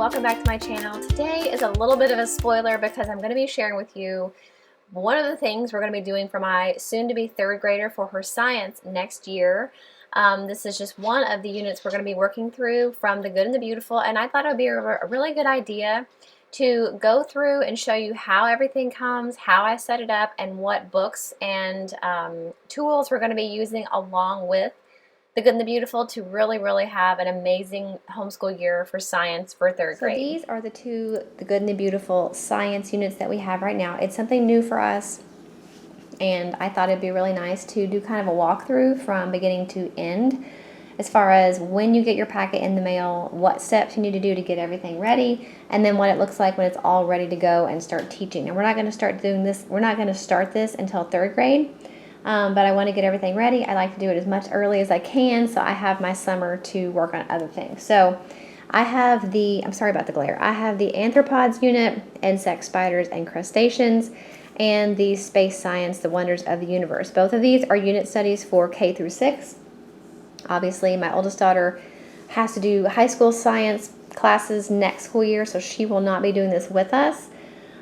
welcome back to my channel. Today is a little bit of a spoiler because I'm going to be sharing with you one of the things we're going to be doing for my soon-to-be third grader for her science next year. This is just one of the units we're going to be working through from The Good and the Beautiful, and I thought it would be a really good idea to go through and show you how everything comes, how I set it up, and what books and tools we're going to be using along with The Good and the Beautiful to really have an amazing homeschool year for science for third grade. So these are the two The Good and the Beautiful science units that we have right now. It's something new for us, and I thought it'd be really nice to do kind of a walkthrough from beginning to end as far as when you get your packet in the mail, what steps you need to do to get everything ready, and then what it looks like when it's all ready to go and start teaching. And we're not going to start doing this, we're not going to start this until third grade. But I want to get everything ready. I like to do it as much early as I can, so I have my summer to work on other things. So I have the, I'm sorry about the glare, I have the arthropods unit, insects, spiders, and crustaceans, and the space science, the wonders of the universe. Both of these are unit studies for K through 6. Obviously, my oldest daughter has to do high school science classes next school year, so she will not be doing this with us.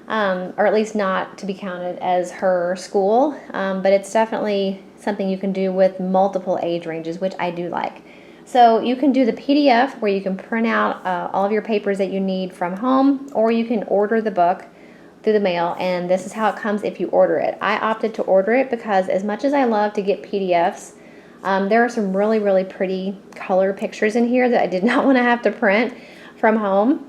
Or at least not to be counted as her school, but it's definitely something you can do with multiple age ranges, which I do like. So you can do the PDF where you can print out all of your papers that you need from home, or you can order the book through the mail, and this is how it comes if you order it. I opted to order it because as much as I love to get PDFs, there are some really pretty color pictures in here that I did not want to have to print from home.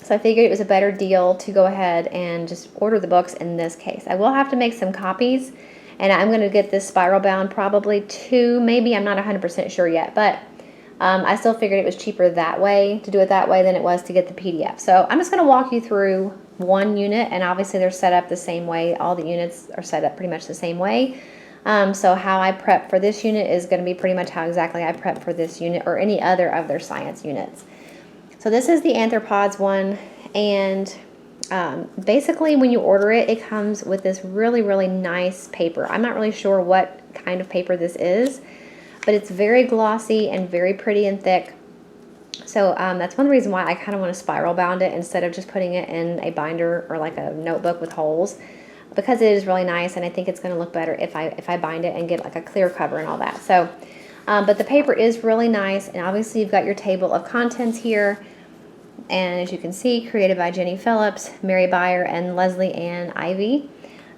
So I figured it was a better deal to go ahead and just order the books in this case. I will have to make some copies, and I'm going to get this spiral bound probably two, maybe, I'm not 100% sure yet, but I still figured it was cheaper that way, to do it that way, than it was to get the PDF. So I'm just going to walk you through one unit, and obviously they're set up the same way. All the units are set up pretty much the same way. So how I prep for this unit is going to be pretty much how exactly I prep for this unit or any other of their science units. So this is the arthropods one, and basically when you order it, it comes with this really nice paper. I'm not really sure what kind of paper this is, but it's very glossy and very pretty and thick. So that's one reason why I kind of want to spiral bound it instead of just putting it in a binder or like a notebook with holes, because it is really nice, and I think it's going to look better if I bind it and get like a clear cover and all that. So but the paper is really nice, and obviously you've got your table of contents here. And as you can see, created by Jenny Phillips, Mary Byer, and Leslie Ann Ivy.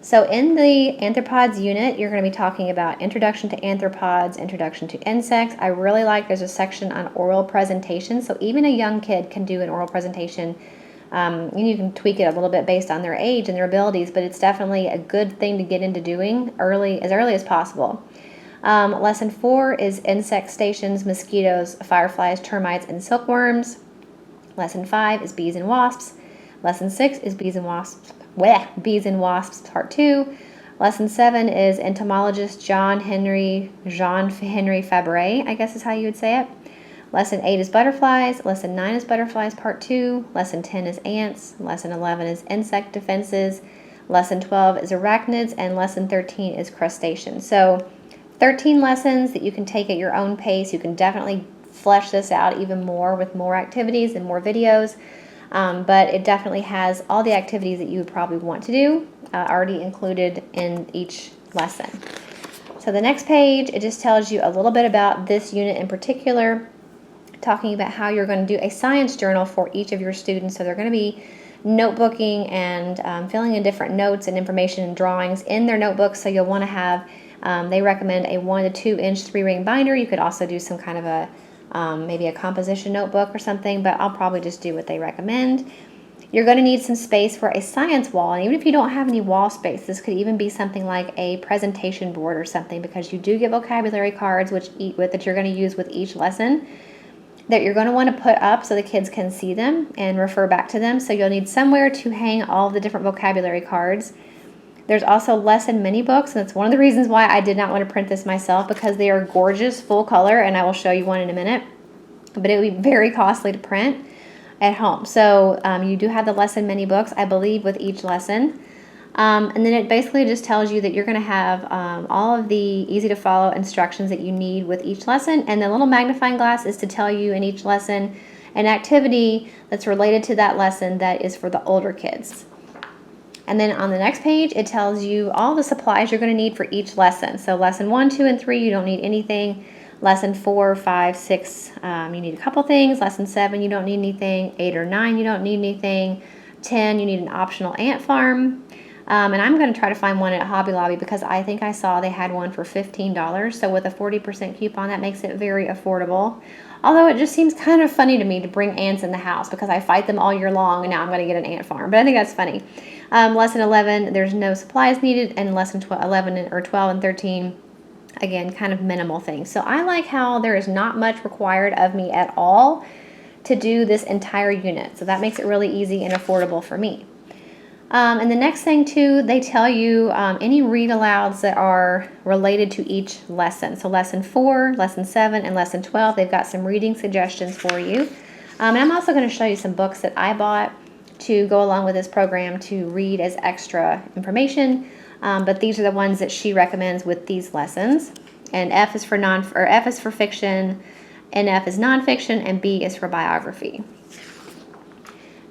So in the arthropods unit, you're going to be talking about introduction to arthropods, introduction to insects. I really like there's a section on oral presentation, so even a young kid can do an oral presentation. And you can tweak it a little bit based on their age and their abilities, but it's definitely a good thing to get into doing as early as possible. Lesson 4 is insect stations, mosquitoes, fireflies, termites, and silkworms. Lesson 5 is bees and wasps. Lesson 6 is bees and wasps part 2. Lesson 7 is entomologist John Henry Fabre, I guess is how you would say it. Lesson 8 is butterflies. Lesson 9 is butterflies part 2. Lesson 10 is ants. Lesson 11 is insect defenses. Lesson 12 is arachnids, and lesson 13 is crustaceans. So 13 lessons that you can take at your own pace. You can definitely flesh this out even more with more activities and more videos, but it definitely has all the activities that you would probably want to do already included in each lesson. So the next page, it just tells you a little bit about this unit in particular, talking about how you're going to do a science journal for each of your students. So they're going to be notebooking and filling in different notes and information and drawings in their notebooks. So you'll want to have, they recommend a 1 to 2 inch 3-ring binder. You could also do some kind of a maybe a composition notebook or something, but I'll probably just do what they recommend. You're going to need some space for a science wall, and even if you don't have any wall space, this could even be something like a presentation board or something, because you do get vocabulary cards that you're going to use with each lesson that you're going to want to put up so the kids can see them and refer back to them. So you'll need somewhere to hang all the different vocabulary cards. There's also lesson mini books, and that's one of the reasons why I did not want to print this myself, because they are gorgeous, full color, and I will show you one in a minute. But it would be very costly to print at home. So you do have the lesson mini books, I believe, with each lesson. And then it basically just tells you that you're going to have all of the easy to follow instructions that you need with each lesson. And the little magnifying glass is to tell you in each lesson an activity that's related to that lesson that is for the older kids. And then on the next page, it tells you all the supplies you're going to need for each lesson. So lesson 1, 2, and 3, you don't need anything. Lesson 4, 5, 6, you need a couple things. Lesson 7, you don't need anything. 8 or 9, you don't need anything. 10, you need an optional ant farm. And I'm going to try to find one at Hobby Lobby because I think I saw they had one for $15. So with a 40% coupon, that makes it very affordable. Although it just seems kind of funny to me to bring ants in the house because I fight them all year long and now I'm going to get an ant farm. But I think that's funny. Lesson 11, there's no supplies needed. And lesson 11 or 12 and 13, again, kind of minimal things. So I like how there is not much required of me at all to do this entire unit. So that makes it really easy and affordable for me. And the next thing too, they tell you any read alouds that are related to each lesson. So lesson 4, lesson 7, and lesson 12, they've got some reading suggestions for you. And I'm also going to show you some books that I bought to go along with this program to read as extra information. But these are the ones that she recommends with these lessons. And F is for fiction, NF is nonfiction, and B is for biography.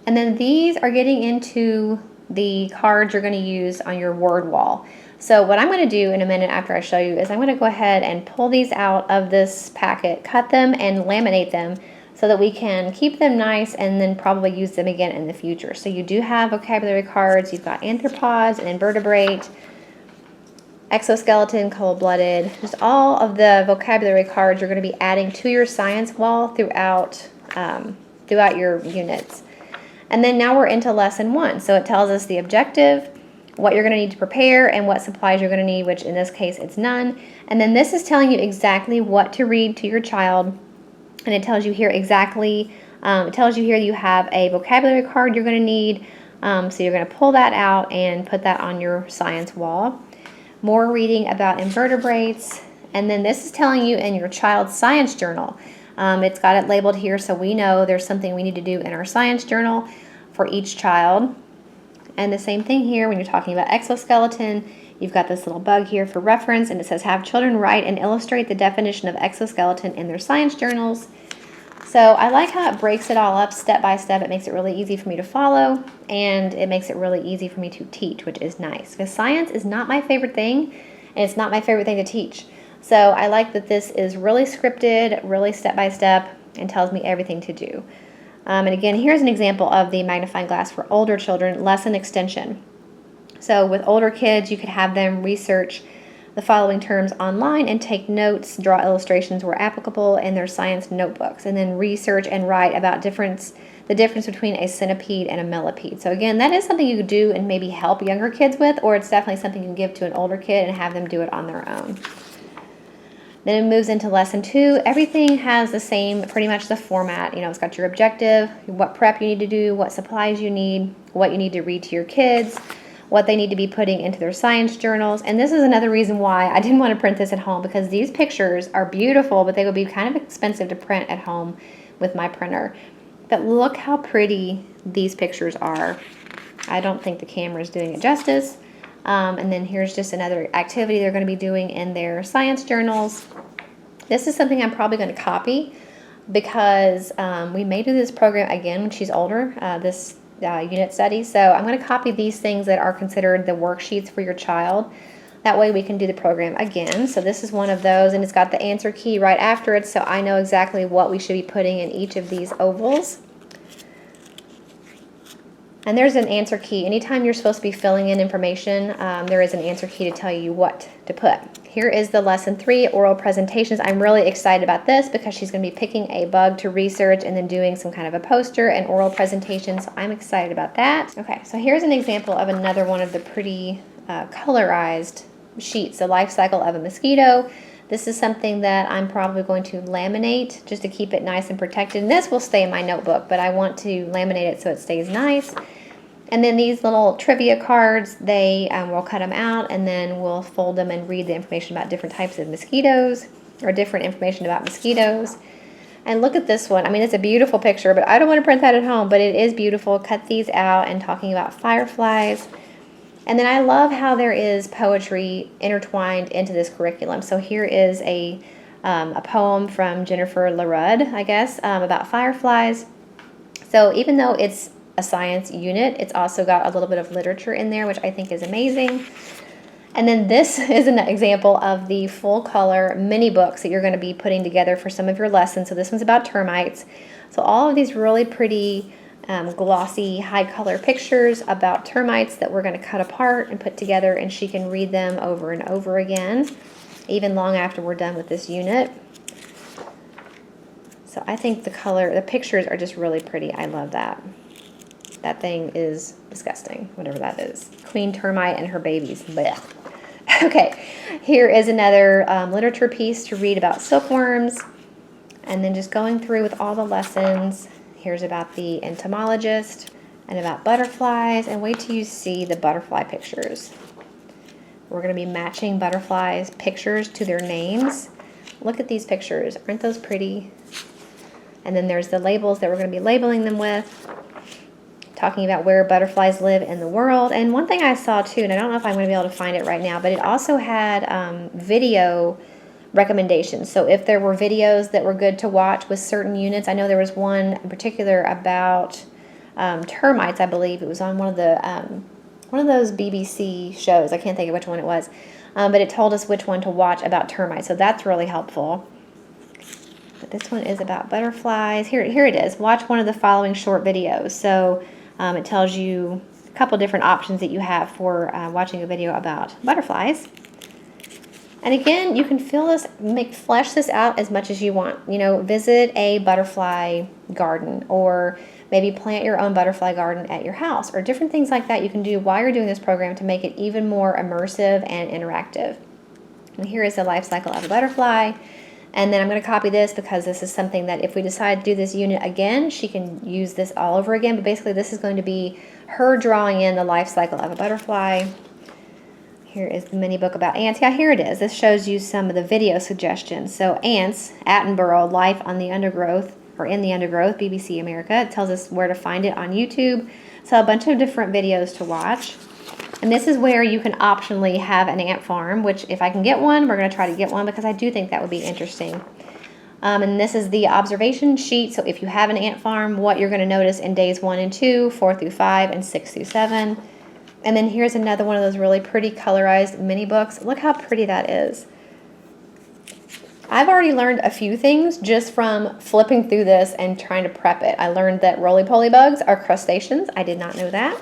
And then these are getting into the cards you're going to use on your word wall. So what I'm going to do in a minute after I show you is I'm going to go ahead and pull these out of this packet, cut them and laminate them so that we can keep them nice and then probably use them again in the future. So you do have vocabulary cards. You've got anthropods and invertebrate, exoskeleton, cold-blooded, just all of the vocabulary cards you're going to be adding to your science wall throughout your units. And then now we're into lesson 1. So it tells us the objective, what you're going to need to prepare, and what supplies you're going to need, which in this case it's none. And then this is telling you exactly what to read to your child. And it tells you here exactly, it tells you here you have a vocabulary card you're going to need. So you're going to pull that out and put that on your science wall. More reading about invertebrates. And then this is telling you in your child's science journal. It's got it labeled here so we know there's something we need to do in our science journal for each child. And the same thing here when you're talking about exoskeleton, you've got this little bug here for reference, and it says have children write and illustrate the definition of exoskeleton in their science journals. So I like how it breaks it all up step by step. It makes it really easy for me to follow, and it makes it really easy for me to teach, which is nice because science is not my favorite thing, and it's not my favorite thing to teach. So I like that this is really scripted, really step by step, and tells me everything to do. And again, here's an example of the magnifying glass for older children, lesson extension. So with older kids, you could have them research the following terms online and take notes, draw illustrations where applicable in their science notebooks, and then research and write about the difference between a centipede and a millipede. So again, that is something you could do and maybe help younger kids with, or it's definitely something you can give to an older kid and have them do it on their own. Then it moves into lesson 2. Everything has the same, pretty much the format. It's got your objective, what prep you need to do, what supplies you need, what you need to read to your kids, what they need to be putting into their science journals. And this is another reason why I didn't want to print this at home, because these pictures are beautiful, but they would be kind of expensive to print at home with my printer. But look how pretty these pictures are. I don't think the camera is doing it justice. And then here's just another activity they're going to be doing in their science journals. This is something I'm probably going to copy because we may do this program again when she's older, this unit study. So I'm going to copy these things that are considered the worksheets for your child. That way we can do the program again. So this is one of those, and it's got the answer key right after it, so I know exactly what we should be putting in each of these ovals. And there's an answer key. Anytime you're supposed to be filling in information, there is an answer key to tell you what to put. Here is the lesson 3, oral presentations. I'm really excited about this because she's going to be picking a bug to research and then doing some kind of a poster and oral presentation, so I'm excited about that. Okay, so here's an example of another one of the pretty colorized sheets, the life cycle of a mosquito. This is something that I'm probably going to laminate just to keep it nice and protected. And this will stay in my notebook, but I want to laminate it so it stays nice. And then these little trivia cards, we'll cut them out and then we'll fold them and read the information about different types of mosquitoes or different information about mosquitoes. And look at this one. I mean, it's a beautiful picture, but I don't want to print that at home, but it is beautiful. Cut these out and talking about fireflies. And then I love how there is poetry intertwined into this curriculum. So here is a poem from Jennifer LaRudd, I guess, about fireflies. So even though it's a science unit, it's also got a little bit of literature in there, which I think is amazing. And then this is an example of the full color mini books that you're going to be putting together for some of your lessons. So this one's about termites. So all of these really pretty glossy high color pictures about termites that we're going to cut apart and put together, and she can read them over and over again, even long after we're done with this unit. So I think the pictures are just really pretty. I love that. That thing is disgusting, whatever that is. Queen termite and her babies. Blech. Okay, here is another literature piece to read about silkworms. And then just going through with all the lessons. Here's about the entomologist and about butterflies. And wait till you see the butterfly pictures. We're going to be matching butterflies' pictures to their names. Look at these pictures. Aren't those pretty? And then there's the labels that we're going to be labeling them with. Talking about where butterflies live in the world. And one thing I saw too, and I don't know if I'm going to be able to find it right now, but it also had video recommendations. So if there were videos that were good to watch with certain units, I know there was one in particular about termites. I believe it was on one of those BBC shows. I can't think of which one it was, but it told us which one to watch about termites. So that's really helpful. But this one is about butterflies. Here it is. Watch one of the following short videos. So it tells you a couple different options that you have for watching a video about butterflies. And again, you can flesh this out as much as you want. You know, visit a butterfly garden, or maybe plant your own butterfly garden at your house, or different things like that you can do while you're doing this program to make it even more immersive and interactive. And here is the life cycle of a butterfly. And then I'm going to copy this because this is something that if we decide to do this unit again, she can use this all over again. But basically this is going to be her drawing in the life cycle of a butterfly. Here is the mini book about ants. Yeah, here it is. This shows you some of the video suggestions. So ants, Attenborough, Life on the Undergrowth, or in the Undergrowth, BBC America. It tells us where to find it on YouTube. So a bunch of different videos to watch. And this is where you can optionally have an ant farm, which if I can get one, we're going to try to get one because I do think that would be interesting. And this is the observation sheet. So if you have an ant farm, what you're going to notice in days 1 and 2, 4 through 5, and 6 through 7. And then here's another one of those really pretty colorized mini books. Look how pretty that is. I've already learned a few things just from flipping through this and trying to prep it. I learned that roly-poly bugs are crustaceans. I did not know that.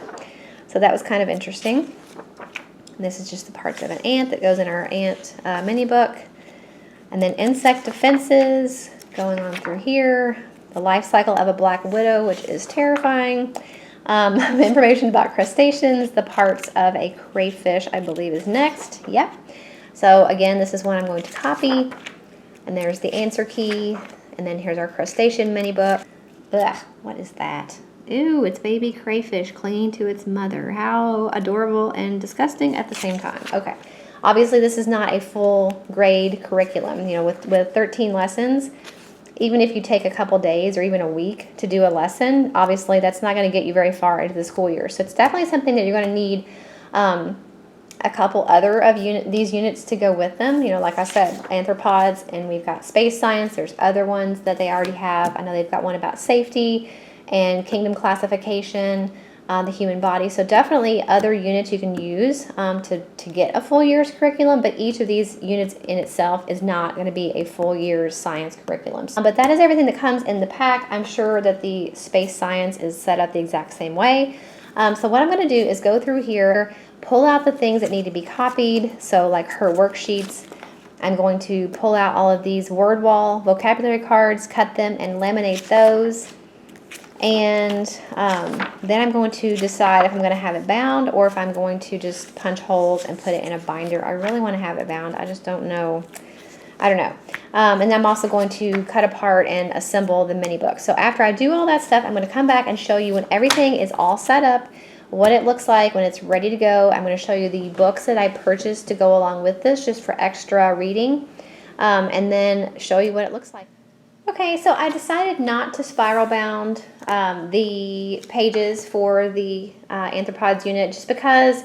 So that was kind of interesting. And this is just the parts of an ant that goes in our ant mini book. And then insect defenses going on through here. The life cycle of a black widow, which is terrifying. Information about crustaceans. The parts of a crayfish, I believe, is next. Yep. So again, this is one I'm going to copy. And there's the answer key. And then here's our crustacean mini book. Ugh, what is that? Ew, it's baby crayfish clinging to its mother. How adorable and disgusting at the same time. Okay. Obviously, this is not a full grade curriculum. You know, with 13 lessons, even if you take a couple days or even a week to do a lesson, obviously that's not going to get you very far into the school year. So it's definitely something that you're going to need a couple other of these units to go with them. You know, like I said, arthropods, and we've got space science. There's other ones that they already have. I know they've got one about safety and kingdom classification, the human body. So definitely other units you can use to get a full year's curriculum, but each of these units in itself is not going to be a full year's science curriculum. But that is everything that comes in the pack. I'm sure that the space science is set up the exact same way. So what I'm going to do is go through here, pull out the things that need to be copied. So like her worksheets, I'm going to pull out all of these word wall vocabulary cards, cut them and laminate those. And then I'm going to decide if I'm going to have it bound or if I'm going to just punch holes and put it in a binder. I really want to have it bound. I just don't know. I don't know. And then I'm also going to cut apart and assemble the mini book. So after I do all that stuff, I'm going to come back and show you when everything is all set up, what it looks like when it's ready to go. I'm going to show you the books that I purchased to go along with this just for extra reading, and then show you what it looks like. Okay, so I decided not to spiral bound the pages for the Arthropods unit just because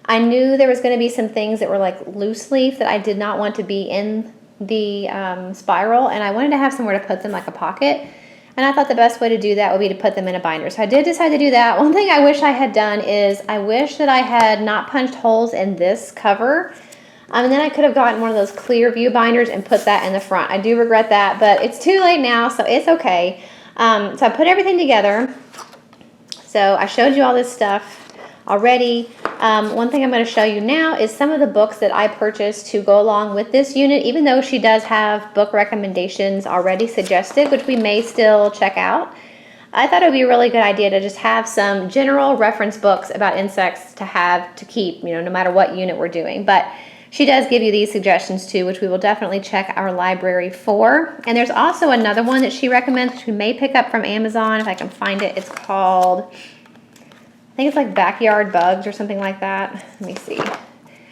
I knew there was going to be some things that were like loose leaf that I did not want to be in the spiral, and I wanted to have somewhere to put them, like a pocket. And I thought the best way to do that would be to put them in a binder. So I did decide to do that. One thing I wish I had done is I wish that I had not punched holes in this cover. And then I could have gotten one of those clear view binders and put that in the front. I do regret that, but it's too late now, so it's okay. So I put everything together. So I showed you all this stuff already. One thing I'm going to show you now is some of the books that I purchased to go along with this unit, even though she does have book recommendations already suggested, which we may still check out. I thought it would be a really good idea to just have some general reference books about insects to keep, no matter what unit we're doing. But she does give you these suggestions too, which we will definitely check our library for. And there's also another one that she recommends, which we may pick up from Amazon if I can find it. It's called, I think it's like Backyard Bugs or something like that. Let me see.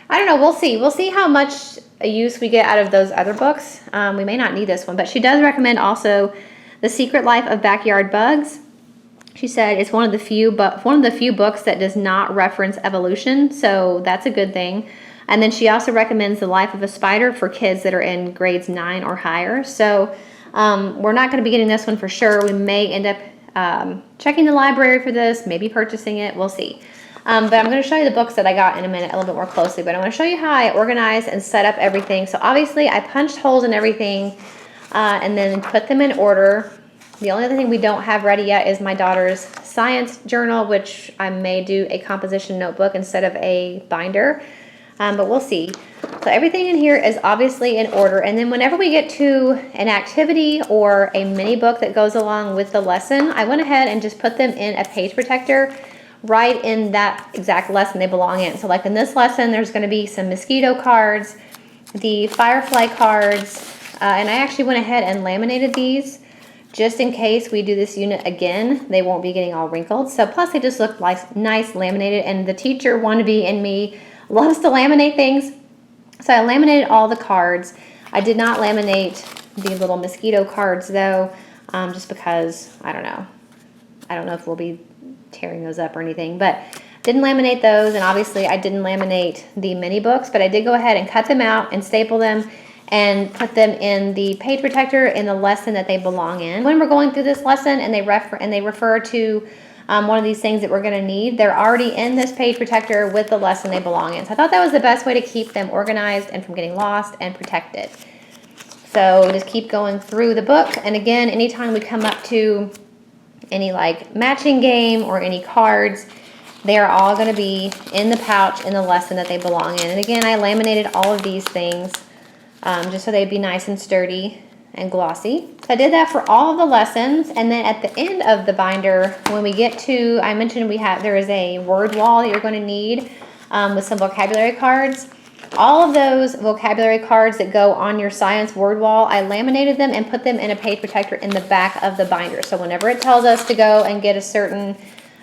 I don't know. We'll see. We'll see how much use we get out of those other books. We may not need this one, but she does recommend also The Secret Life of Backyard Bugs. She said it's one of the few books that does not reference evolution, so that's a good thing. And then she also recommends The Life of a Spider for kids that are in grades 9 or higher. So we're not going to be getting this one for sure. We may end up checking the library for this, maybe purchasing it. We'll see. But I'm going to show you the books that I got in a minute a little bit more closely. But I want to show you how I organized and set up everything. So obviously I punched holes in everything and then put them in order. The only other thing we don't have ready yet is my daughter's science journal, which I may do a composition notebook instead of a binder. But we'll see. So everything in here is obviously in order. And then whenever we get to an activity or a mini book that goes along with the lesson, I went ahead and just put them in a page protector right in that exact lesson they belong in. So like in this lesson, there's going to be some mosquito cards, the firefly cards, and I actually went ahead and laminated these just in case we do this unit again. They won't be getting all wrinkled. So plus they just look like nice laminated, and the teacher wannabe in me loves to laminate things. So I laminated all the cards. I did not laminate the little mosquito cards though, just because, I don't know if we'll be tearing those up or anything, but didn't laminate those. And obviously I didn't laminate the mini books, but I did go ahead and cut them out and staple them and put them in the page protector in the lesson that they belong in. When we're going through this lesson and they refer to one of these things that we're going to need, they're already in this page protector with the lesson they belong in. So I thought that was the best way to keep them organized and from getting lost and protected. So just keep going through the book. And again, anytime we come up to any like matching game or any cards, they are all going to be in the pouch in the lesson that they belong in. And again, I laminated all of these things just so they'd be nice and sturdy and glossy. So I did that for all of the lessons, and then at the end of the binder, when we get to, I mentioned there is a word wall that you're going to need with some vocabulary cards. All of those vocabulary cards that go on your science word wall, I laminated them and put them in a page protector in the back of the binder. So whenever it tells us to go and get a certain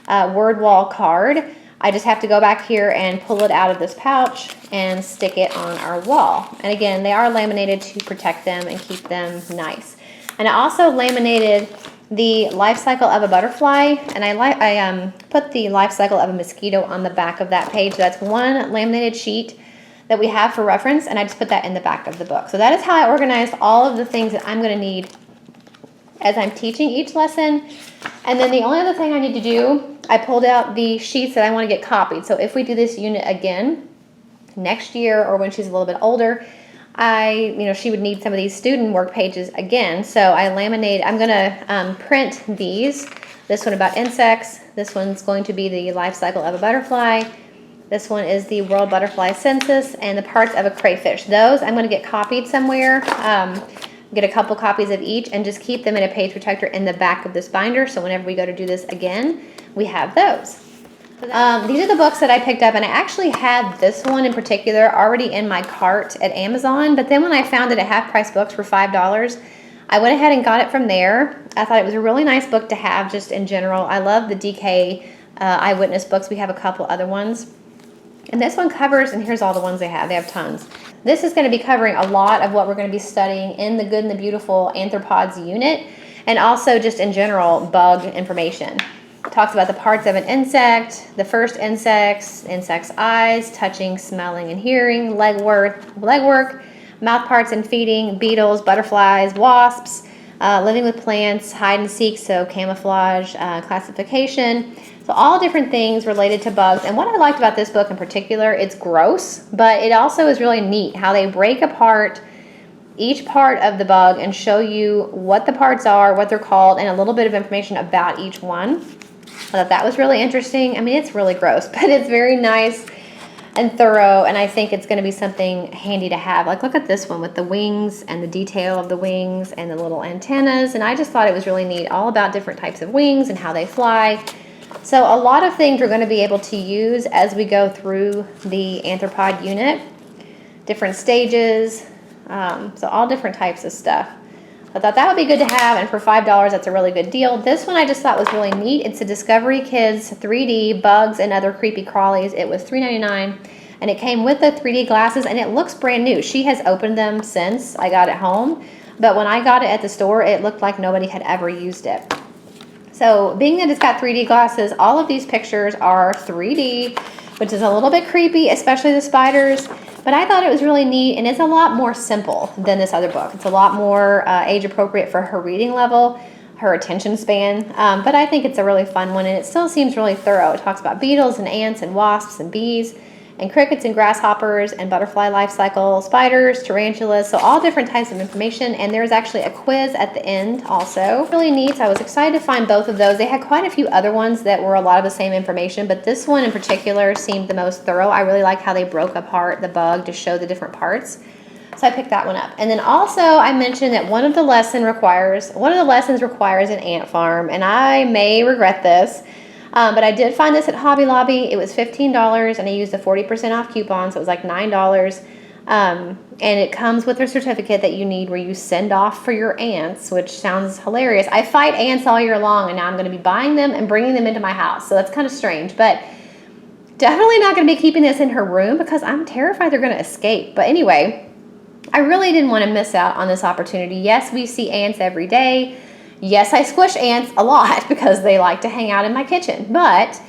word wall card, I just have to go back here and pull it out of this pouch and stick it on our wall. And again, they are laminated to protect them and keep them nice. And I also laminated the life cycle of a butterfly, and I put the life cycle of a mosquito on the back of that page. So that's one laminated sheet that we have for reference, and I just put that in the back of the book. So that is how I organized all of the things that I'm going to need as I'm teaching each lesson. And then the only other thing I need to do, I pulled out the sheets that I want to get copied. So if we do this unit again next year or when she's a little bit older, she would need some of these student work pages again. So I'm going to print these. This one about insects. This one's going to be the life cycle of a butterfly. This one is the World Butterfly Census and the parts of a crayfish. Those I'm going to get copied somewhere. Get a couple copies of each and just keep them in a page protector in the back of this binder, so whenever we go to do this again, we have those. These are the books that I picked up, and I actually had this one in particular already in my cart at Amazon, but then when I found it at Half Price Books for $5, I went ahead and got it from there. I thought it was a really nice book to have just in general. I love the DK Eyewitness books. We have a couple other ones. And this one covers, and here's all the ones they have. They have tons. This is going to be covering a lot of what we're going to be studying in the Good and the Beautiful Arthropods unit, and also just in general bug information. It talks about the parts of an insect, the first insect's eyes, touching, smelling, and hearing, leg work, mouth parts and feeding, beetles, butterflies, wasps, living with plants, hide and seek, so camouflage, classification. So all different things related to bugs. And what I liked about this book in particular, it's gross, but it also is really neat how they break apart each part of the bug and show you what the parts are, what they're called, and a little bit of information about each one. I thought that was really interesting. I mean, it's really gross, but it's very nice and thorough, and I think it's going to be something handy to have. Like, look at this one with the wings and the detail of the wings and the little antennas, and I just thought it was really neat, all about different types of wings and how they fly. So a lot of things we're going to be able to use as we go through the arthropod unit, different stages, so all different types of stuff. I thought that would be good to have, and for $5, that's a really good deal. This one I just thought was really neat. It's a Discovery Kids 3D Bugs and Other Creepy Crawlies. It was $3.99, and it came with the 3D glasses, and it looks brand new. She has opened them since I got it home, but when I got it at the store, it looked like nobody had ever used it. So being that it's got 3D glasses, all of these pictures are 3D, which is a little bit creepy, especially the spiders. But I thought it was really neat, and it's a lot more simple than this other book. It's a lot more age appropriate for her reading level, her attention span. But I think it's a really fun one, and it still seems really thorough. It talks about beetles and ants and wasps and bees and crickets and grasshoppers and butterfly life cycle, spiders, tarantulas, so all different types of information. And there's actually a quiz at the end also. Really neat. So I was excited to find both of those. They had quite a few other ones that were a lot of the same information, but this one in particular seemed the most thorough. I really like how they broke apart the bug to show the different parts. So I picked that one up. And then also I mentioned that one of the lessons requires an ant farm, and I may regret this. But I did find this at Hobby Lobby. It was $15, and I used a 40% off coupon, so it was like $9. And it comes with a certificate that you need where you send off for your ants, which sounds hilarious. I fight ants all year long, and now I'm going to be buying them and bringing them into my house. So that's kind of strange, but definitely not going to be keeping this in her room because I'm terrified they're going to escape. But anyway, I really didn't want to miss out on this opportunity. Yes, we see ants every day. Yes, I squish ants a lot because they like to hang out in my kitchen, but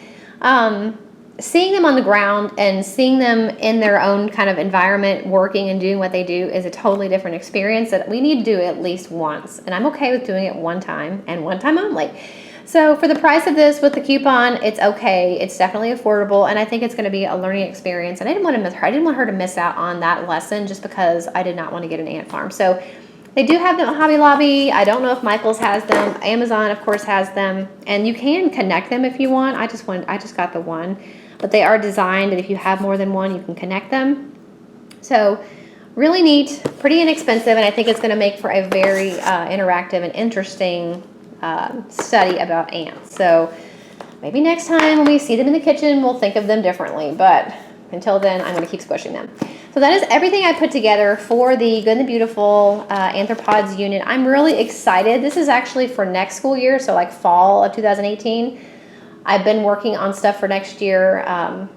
seeing them on the ground and seeing them in their own kind of environment working and doing what they do is a totally different experience that we need to do at least once, and I'm okay with doing it one time and one time only. So for the price of this with the coupon, it's okay. It's definitely affordable, and I think it's going to be a learning experience, and I didn't want her to miss out on that lesson just because I did not want to get an ant farm. So they do have them at Hobby Lobby. I don't know if Michael's has them. Amazon, of course, has them. And you can connect them if you want. I just got the one. But they are designed that if you have more than one, you can connect them. So really neat, pretty inexpensive, and I think it's going to make for a very interactive and interesting study about ants. So maybe next time when we see them in the kitchen, we'll think of them differently. But until then, I'm going to keep squishing them. So that is everything I put together for the Good and the Beautiful Arthropods unit. I'm really excited. This is actually for next school year, so like fall of 2018. I've been working on stuff for next year,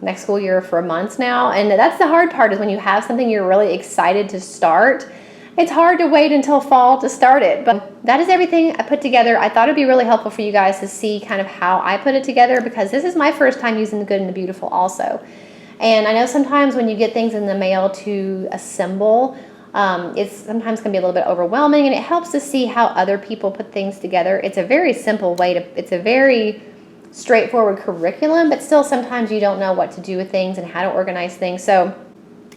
next school year for months now. And that's the hard part, is when you have something you're really excited to start, it's hard to wait until fall to start it. But that is everything I put together. I thought it'd be really helpful for you guys to see kind of how I put it together, because this is my first time using the Good and the Beautiful also. And I know sometimes when you get things in the mail to assemble, it's sometimes can be a little bit overwhelming, and it helps to see how other people put things together. It's a very simple way it's a very straightforward curriculum, but still sometimes you don't know what to do with things and how to organize things. So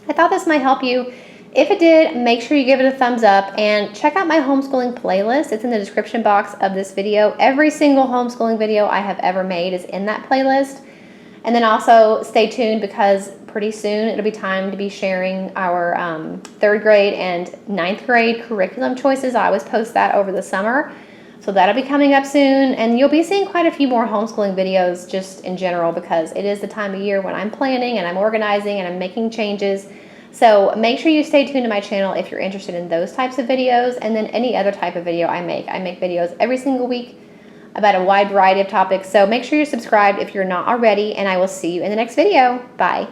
I thought this might help you. If it did, make sure you give it a thumbs up and check out my homeschooling playlist. It's in the description box of this video. Every single homeschooling video I have ever made is in that playlist. And then also stay tuned, because pretty soon it'll be time to be sharing our 3rd grade and 9th grade curriculum choices. I always post that over the summer. So that'll be coming up soon. And you'll be seeing quite a few more homeschooling videos just in general, because it is the time of year when I'm planning and I'm organizing and I'm making changes. So make sure you stay tuned to my channel if you're interested in those types of videos, and then any other type of video I make. I make videos every single week about a wide variety of topics. So make sure you're subscribed if you're not already, and I will see you in the next video. Bye.